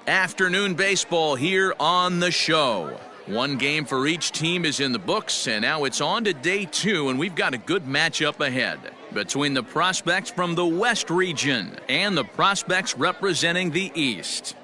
Afternoon baseball here on the show. One game for each team is in the books, and now it's on to day 2, and we've got a good matchup ahead between the prospects from the West region and the prospects representing the East.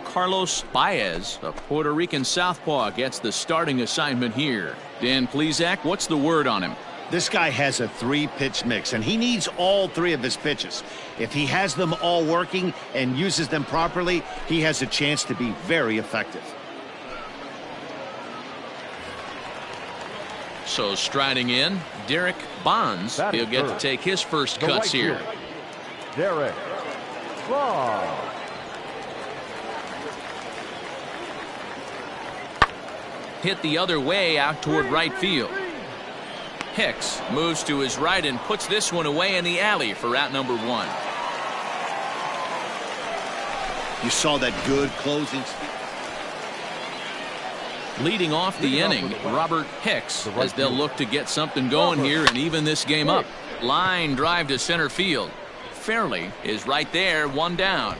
Carlos Baez, a Puerto Rican southpaw, gets the starting assignment here. Dan Plesac, what's the word on him? This guy has a 3-pitch mix, and he needs all 3 of his pitches. If he has them all working and uses them properly, he has a chance to be very effective. So striding in, Derek Bonds. He'll get to take his first cuts here. Derek Bonds. Hit the other way out toward right field. Hicks moves to his right and puts this one away in the alley for out number 1. You saw that good closing. Leading off the inning, Robert Hicks, as they'll look to get something going here and even this game up. Line drive to center field. Fairley is right there, 1 down.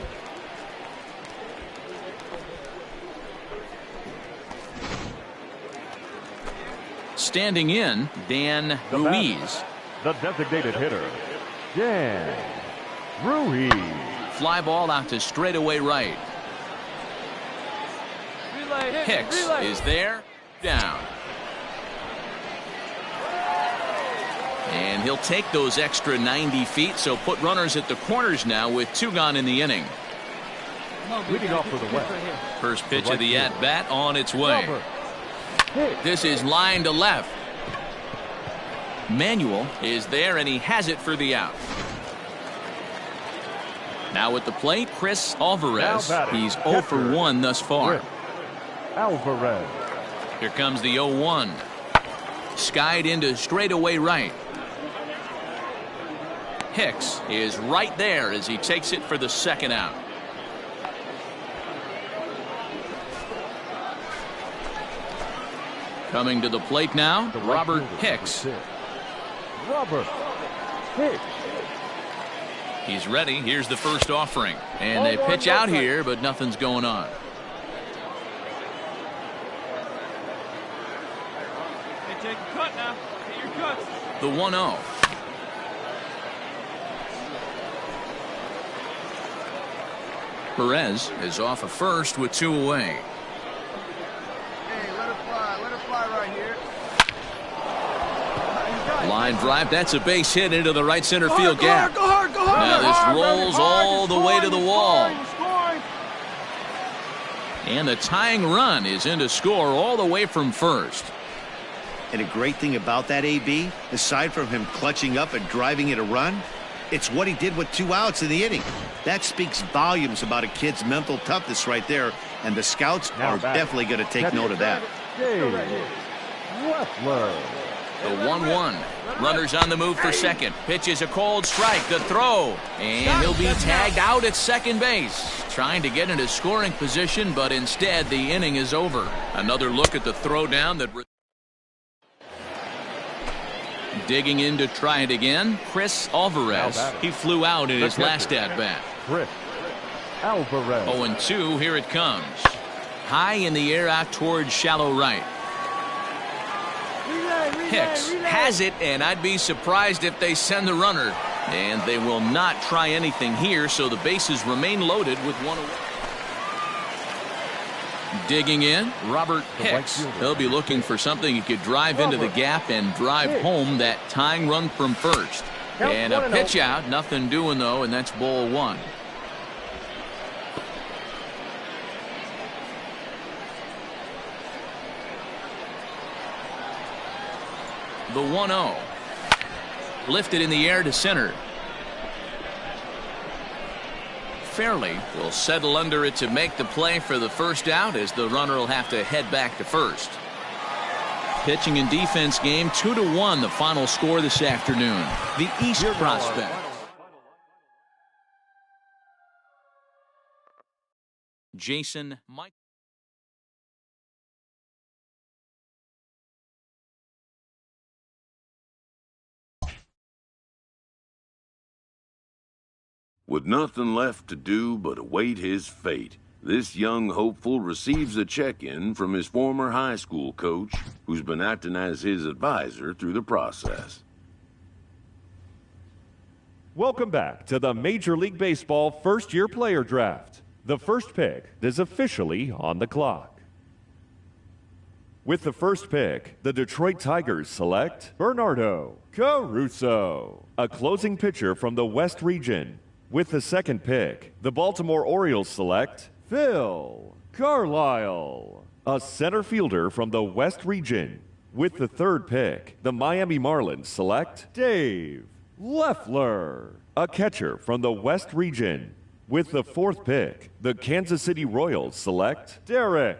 Standing in, Dan Ruiz. The designated hitter, Dan Ruiz. Fly ball out to straightaway right. Hicks is there, down. And he'll take those extra 90 feet, so put runners at the corners now with 2 gone in the inning. Leading off for the West. First pitch of the at-bat on its way. This is line to left. Manuel is there, and he has it for the out. Now at the plate, Chris Alvarez. He's 0 for 1 thus far. Alvarez. Here comes the 0-1. Skied into straightaway right. Hicks is right there as he takes it for the second out. Coming to the plate now, Robert Hicks. Robert Hicks. He's ready. Here's the first offering. And they pitch out here, but nothing's going on. Hey, take a cut now. Get your cuts. The 1-0. Perez is off of first with 2 away. Line drive, that's a base hit into the right center field gap. Go hard. Now this rolls all the way to the wall. And the tying run is in to score all the way from first. And a great thing about that, AB, aside from him clutching up and driving it a run, it's what he did with 2 outs in the inning. That speaks volumes about a kid's mental toughness right there, and the scouts are definitely going to take note of that. The 1-1. Runners on the move for second. Pitch is a cold strike. The throw. And he'll be tagged out at second base. Trying to get into scoring position, but instead the inning is over. Another look at the throw down that... Digging in to try it again, Chris Alvarez. He flew out in his last at-bat. Chris Alvarez. 0-2, here it comes. High in the air out towards shallow right. Hicks has it, and I'd be surprised if they send the runner. And they will not try anything here, so the bases remain loaded with 1 away. Digging in, Robert Hicks. He'll be looking for something he could drive into the gap and drive home that tying run from first. And a pitch out, nothing doing though, and that's ball 1. The 1-0. Lifted in the air to center. Fairley will settle under it to make the play for the first out, as the runner will have to head back to first. Pitching and defense game 2-1, the final score this afternoon. The East prospect Jason Mike. With nothing left to do but await his fate, this young hopeful receives a check-in from his former high school coach, who's been acting as his advisor through the process. Welcome back to the Major League Baseball first-year player draft. The first pick is officially on the clock. With the first pick, the Detroit Tigers select Bernardo Caruso, a closing pitcher from the West region. With the second pick, the Baltimore Orioles select Phil Carlisle, a center fielder from the West region. With the third pick, the Miami Marlins select Dave Leffler, a catcher from the West region. With the fourth pick, the Kansas City Royals select Derek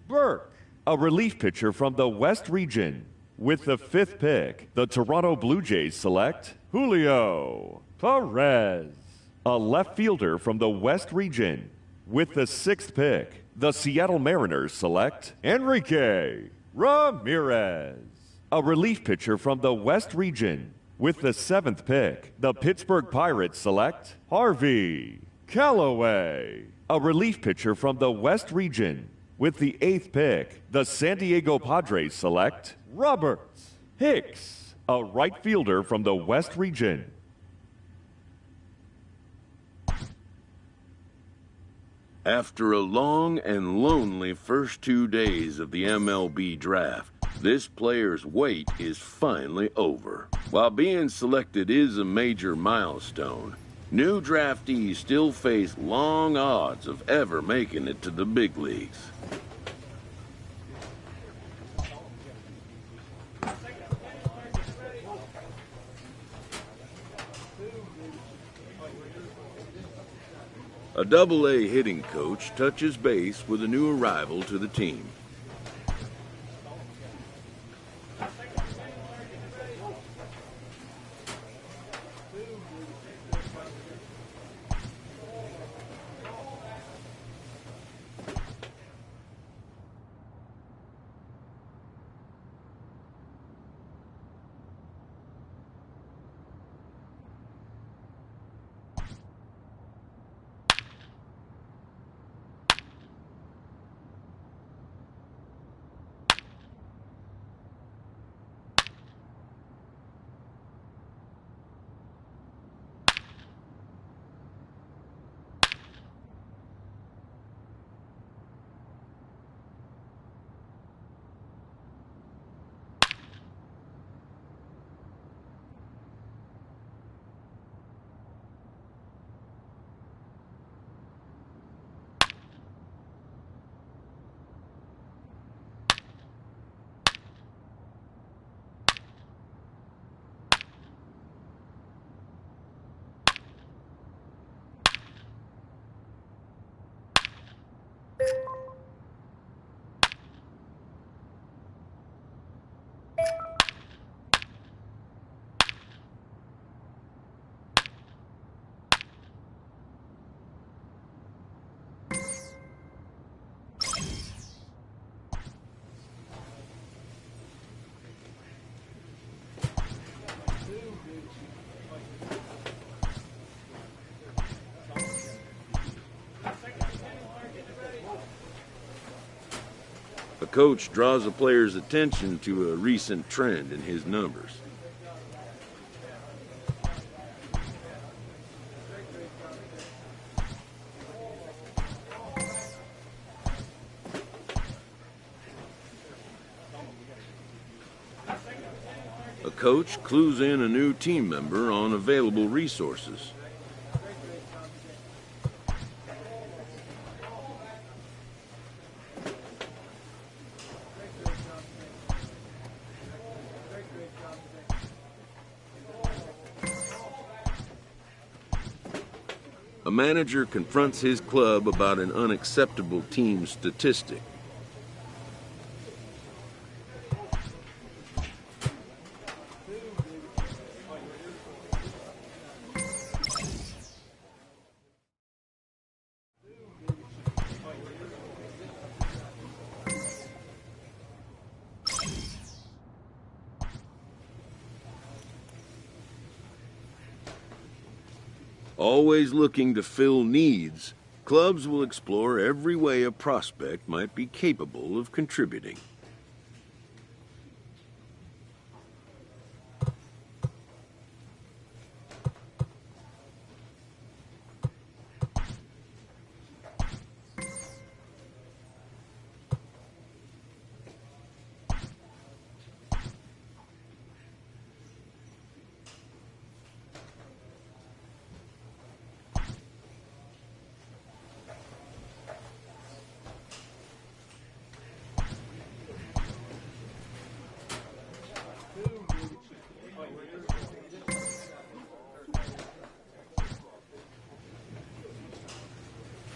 Burke, a relief pitcher from the West region. With the fifth pick, the Toronto Blue Jays select Julio Perez, a left fielder from the West region. With the sixth pick, the Seattle Mariners select Enrique Ramirez, a relief pitcher from the West region. With the seventh pick, the Pittsburgh Pirates select Harvey Callaway, a relief pitcher from the West region. With the eighth pick, the San Diego Padres select Robert Hicks, a right fielder from the West region. After a long and lonely first 2 days of the MLB draft, this player's wait is finally over. While being selected is a major milestone, new draftees still face long odds of ever making it to the big leagues. A Double-A hitting coach touches base with a new arrival to the team. A coach draws a player's attention to a recent trend in his numbers. A coach clues in a new team member on available resources. A manager confronts his club about an unacceptable team statistic. Always looking to fill needs, clubs will explore every way a prospect might be capable of contributing.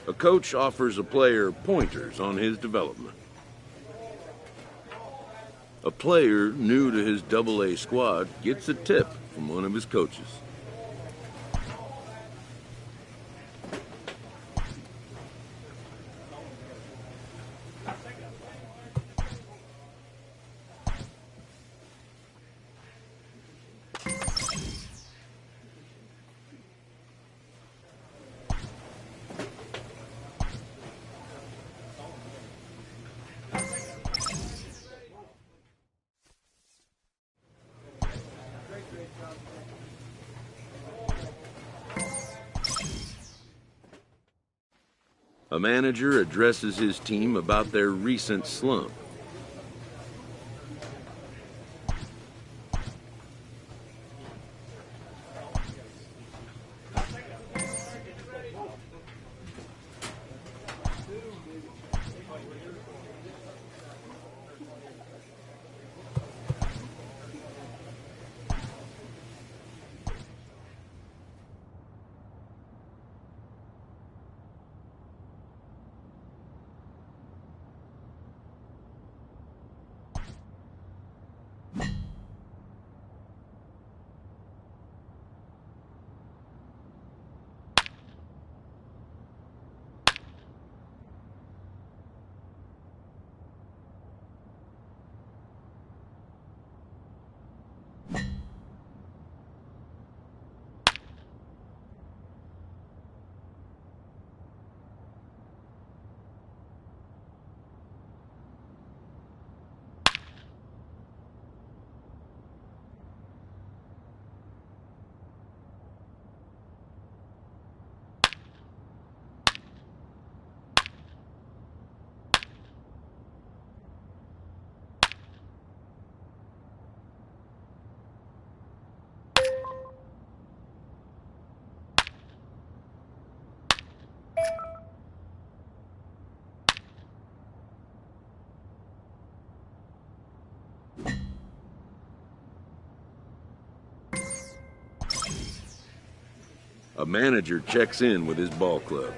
A coach offers a player pointers on his development. A player new to his AA squad gets a tip from one of his coaches. A manager addresses his team about their recent slump. A manager checks in with his ball club.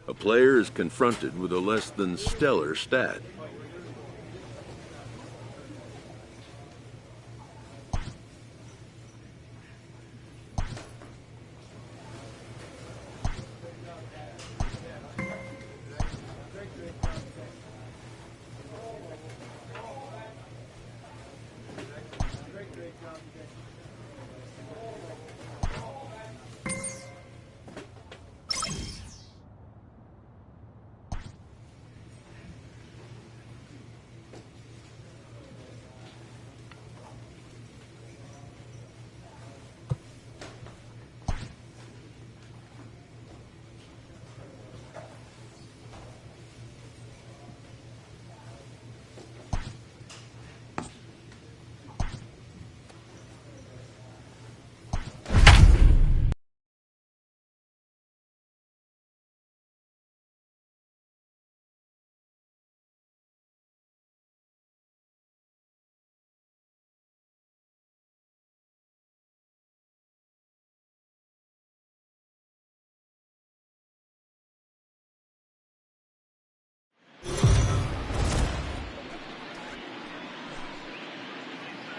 a player is confronted with a less than stellar stat.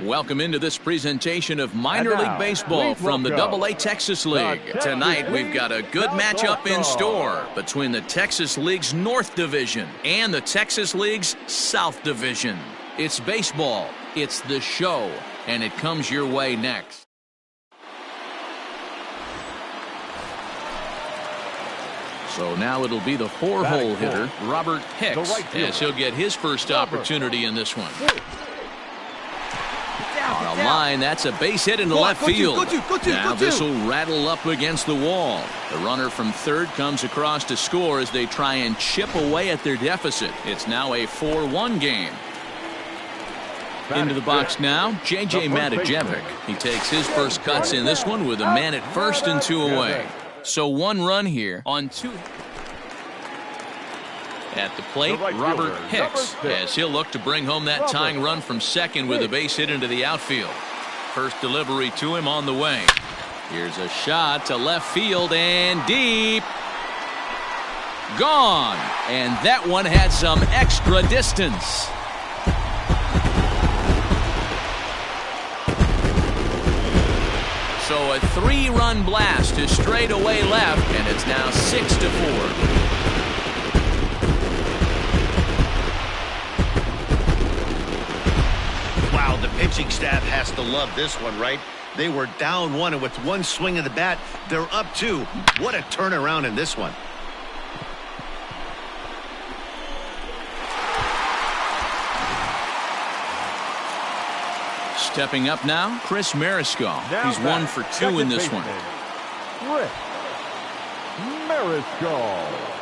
Welcome into this presentation of minor league baseball from the AA Texas League. Tonight we've got a good matchup in store between the Texas League's North Division and the Texas League's South Division. It's baseball, it's the show, and it comes your way next. So now it'll be the four-hole hitter, Robert Hicks, as he'll get his first opportunity in this one. On a line, that's a base hit into left field. Now this will rattle up against the wall. The runner from third comes across to score as they try and chip away at their deficit. It's now a 4-1 game. Into the box now, J.J. Matijevic. He takes his first cuts in this one with a man at first and two away. So one run here on two. At the plate, Robert Hicks, as he'll look to bring home that tying run from second with a base hit into the outfield. First delivery to him on the way. Here's a shot to left field and deep. Gone. And that one had some extra distance. So a 3-run blast to straightaway left, and it's now 6-4. Wow, the pitching staff has to love this one, right? They were down one, and with one swing of the bat, they're up two. What a turnaround in this one. Stepping up now, Chris Mariscal. He's 1 for 2 in this one. Chris Mariscal.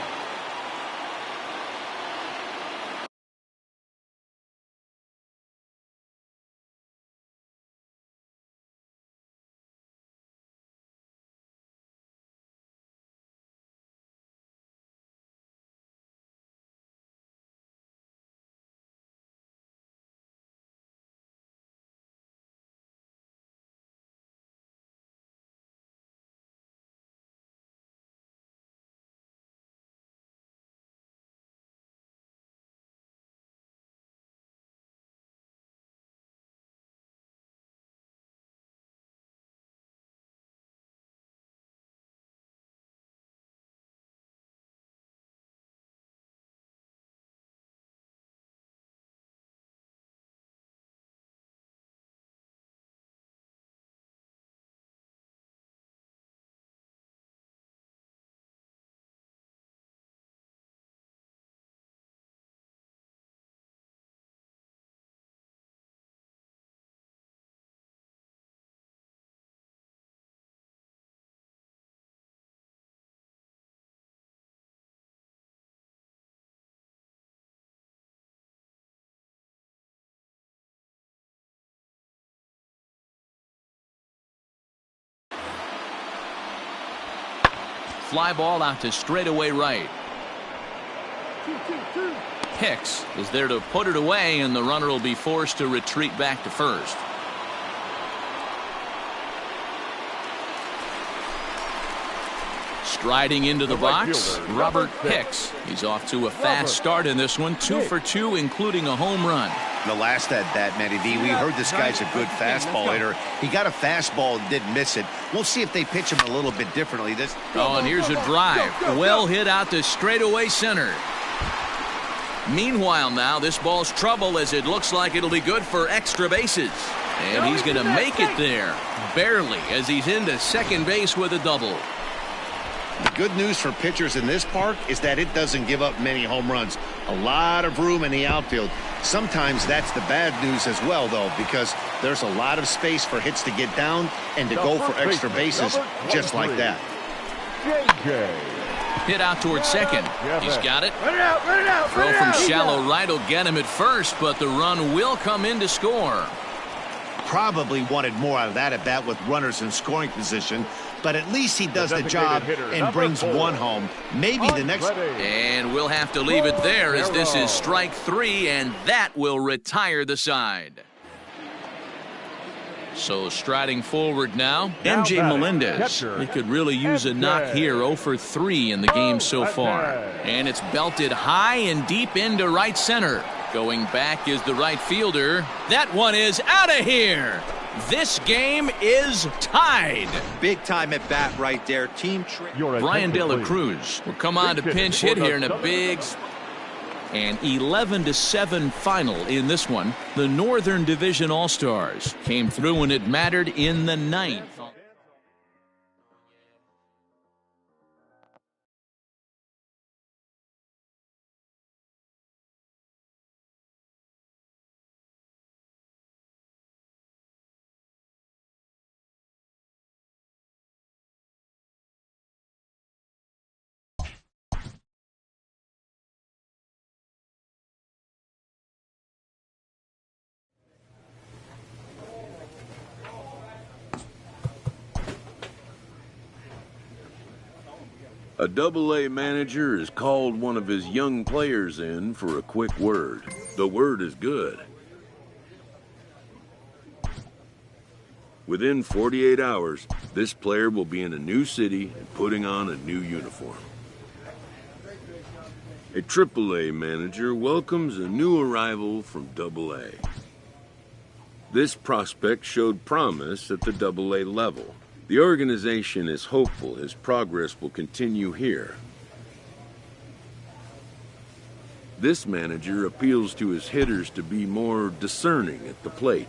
Fly ball out to straightaway right. Hicks is there to put it away, and the runner will be forced to retreat back to first. Striding into the box, fielder, Robert number 6. Hicks. He's off to a fast start in this one, 2 for 2, including a home run. The last at bat, Matty V, we heard this guy's a good fastball hitter. He got a fastball and didn't miss it. We'll see if they pitch him a little bit differently. Oh, and here's a drive. Well hit out to straightaway center. Meanwhile now, this ball's trouble as it looks like it'll be good for extra bases. And he's going to make it there, barely, as he's into second base with a double. The good news for pitchers in this park is that it doesn't give up many home runs. A lot of room in the outfield. Sometimes that's the bad news as well, though, because there's a lot of space for hits to get down and to go for extra bases just like that. Hit out towards second. He's got it. Run it out, run it out. Throw from shallow right will get him at first, but the run will come in to score. Probably wanted more out of that at bat with runners in scoring position, but at least he does the job and brings one home. Maybe the next. And we'll have to leave it there as this is strike 3, and that will retire the side. So striding forward now, MJ Melendez. He could really use a knock here, 0 for 3 in the game so far. And it's belted high and deep into right center. Going back is the right fielder. That one is out of here. This game is tied. Big time at bat right there. Team Brian De La Cruz will come on to pinch hit here in a big and 11-7 final in this one. The Northern Division All-Stars came through when it mattered in the 9th. A Double-A manager has called one of his young players in for a quick word. The word is good. Within 48 hours, this player will be in a new city and putting on a new uniform. A Triple-A manager welcomes a new arrival from Double-A. This prospect showed promise at the Double-A level. The organization is hopeful his progress will continue here. This manager appeals to his hitters to be more discerning at the plate.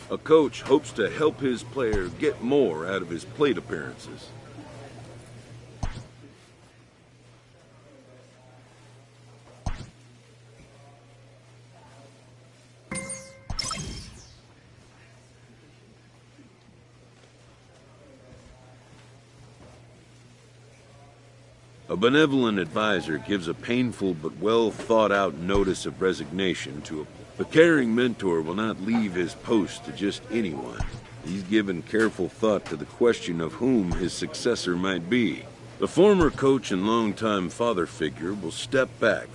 A coach hopes to help his player get more out of his plate appearances. A benevolent advisor gives a painful but well thought out notice of resignation to a The caring mentor will not leave his post to just anyone. He's given careful thought to the question of whom his successor might be. The former coach and longtime father figure will step back.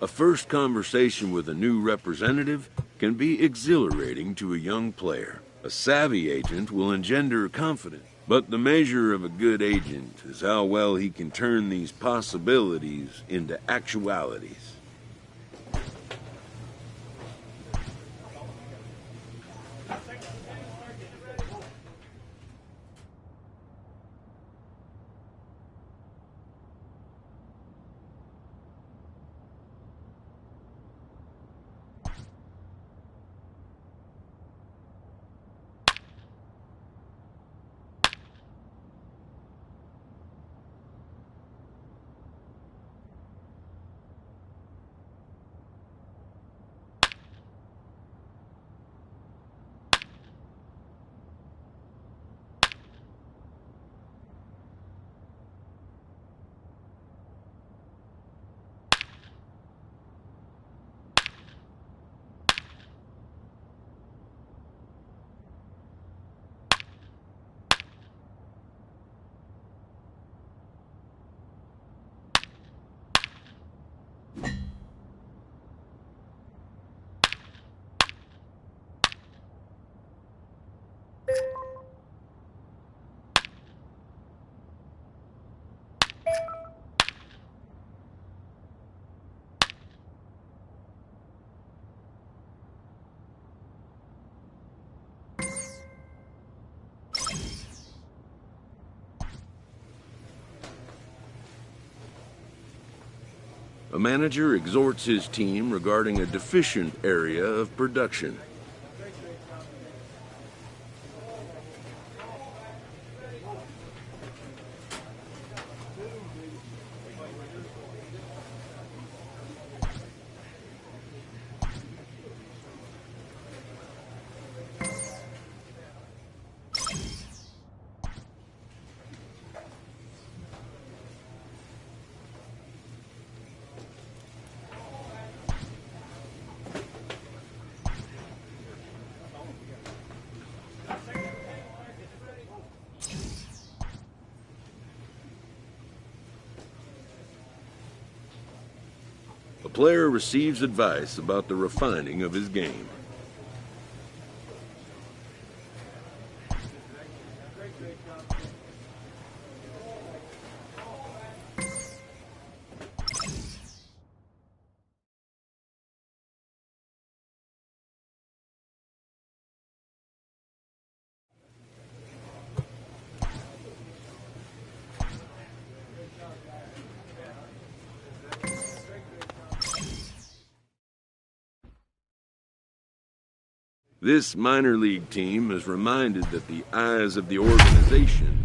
A first conversation with a new representative can be exhilarating to a young player. A savvy agent will engender confidence. But the measure of a good agent is how well he can turn these possibilities into actualities. A manager exhorts his team regarding a deficient area of production. A player receives advice about the refining of his game. This minor league team is reminded that the eyes of the organization